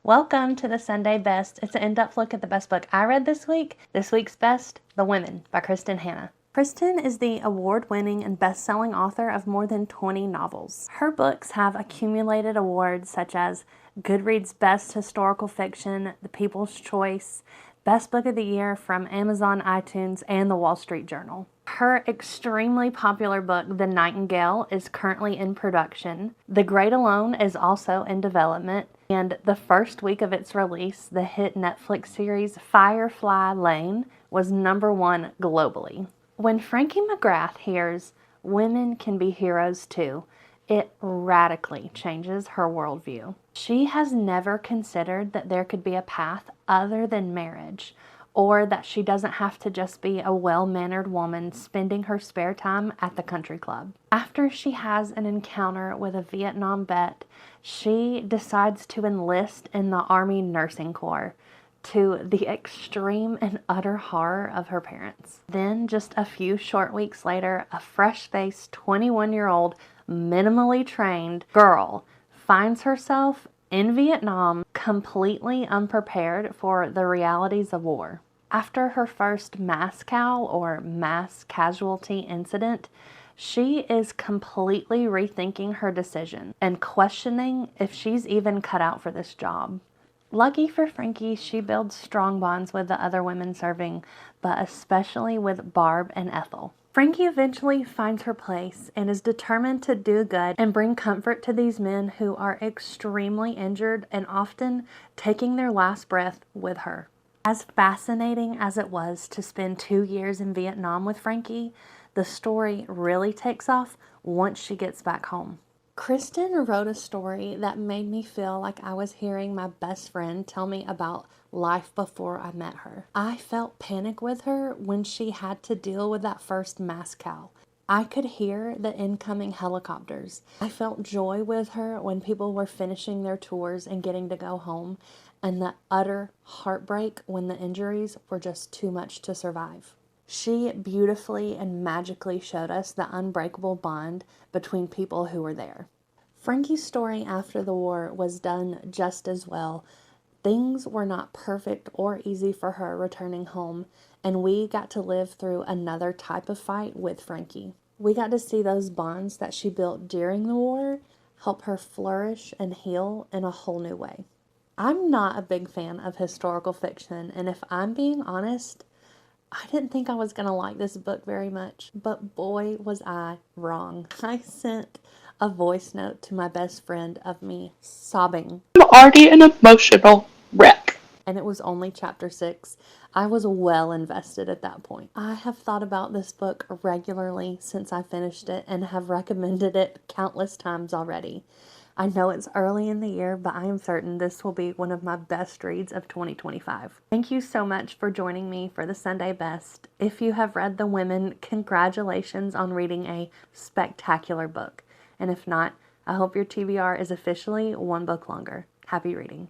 Welcome to the Sunday Best. It's an in-depth look at the best book I read this week. This week's best, The Women by Kristin Hannah. Kristin is the award-winning and best-selling author of more than 20 novels. Her books have accumulated awards such as Goodreads Best Historical Fiction, The People's Choice, Best Book of the Year from Amazon, iTunes, and the Wall Street Journal. Her extremely popular book, The Nightingale, is currently in production. The Great Alone is also in development. And the first week of its release, the hit Netflix series Firefly Lane was #1 globally. When Frankie McGrath hears women can be heroes too, it radically changes her worldview. She has never considered that there could be a path other than marriage, or that she doesn't have to just be a well-mannered woman spending her spare time at the country club. After she has an encounter with a Vietnam vet, she decides to enlist in the Army Nursing Corps, to the extreme and utter horror of her parents. Then, just a few short weeks later, a fresh-faced 21-year-old, minimally trained girl finds herself in Vietnam completely unprepared for the realities of war. After her first mass cow or mass casualty incident, she is completely rethinking her decision and questioning if she's even cut out for this job. Lucky for Frankie, she builds strong bonds with the other women serving, but especially with Barb and Ethel. Frankie eventually finds her place and is determined to do good and bring comfort to these men who are extremely injured and often taking their last breath with her. As fascinating as it was to spend 2 years in Vietnam with Frankie, the story really takes off once she gets back home. Kristin wrote a story that made me feel like I was hearing my best friend tell me about life before I met her. I felt panic with her when she had to deal with that first mass cow. I could hear the incoming helicopters. I felt joy with her when people were finishing their tours and getting to go home, and the utter heartbreak when the injuries were just too much to survive. She beautifully and magically showed us the unbreakable bond between people who were there. Frankie's story after the war was done just as well. Things were not perfect or easy for her returning home, and we got to live through another type of fight with Frankie. We got to see those bonds that she built during the war help her flourish and heal in a whole new way. I'm not a big fan of historical fiction, and if I'm being honest, I didn't think I was going to like this book very much, but boy was I wrong. I sent a voice note to my best friend of me sobbing. I'm already an emotional wreck. And it was only chapter 6. I was well invested at that point. I have thought about this book regularly since I finished it and have recommended it countless times already. I know it's early in the year, but I am certain this will be one of my best reads of 2025. Thank you so much for joining me for the Sunday Best. If you have read The Women, congratulations on reading a spectacular book. And if not, I hope your TBR is officially one book longer. Happy reading.